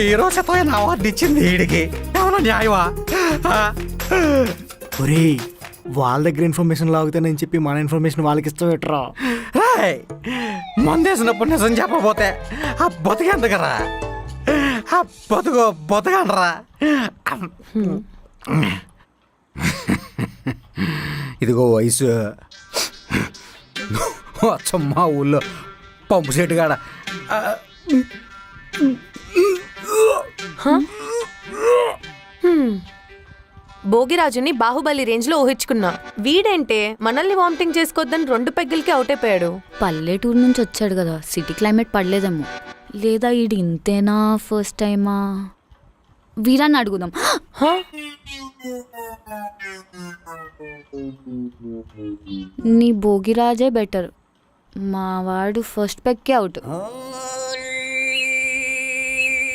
Hero శతమైన award ఇచ్చింది వీడికి ఏమన్నా న్యాయమా? ఒరే వాళ్ళ దగ్గర ఇన్ఫర్మేషన్ లాగుతానని చెప్పి మన ఇన్ఫర్మేషన్ వాళ్ళకి ఇస్తావేట్రా? మందేసినప్పుడు నిజం చెప్పబోతే ఆ బతికేందుకరా? ఆ బతకండ్రా. ఇదిగో వయసు వచ్చం మా ఊళ్ళో పంపు సెట్టు కాడ భోగిరాజుని బాహుబలి రేంజ్ లో ఊహించుకున్నా. వీడంటే మనల్ని వామిటింగ్ చేసుకోవద్దని 2 పెగ్గులకి అవుట్ అయిపోయాడు. పల్లెటూరు నుంచి వచ్చాడు కదా, సిటీ క్లైమేట్ పడలేదేమో. లేదా ఈడు ఇంతేనా ఫస్ట్ టైమా? వీరాన్ని అడుగుదాం. నీ భోగిరాజే బెటర్, మా వాడు ఫస్ట్ పెక్కే అవుట్.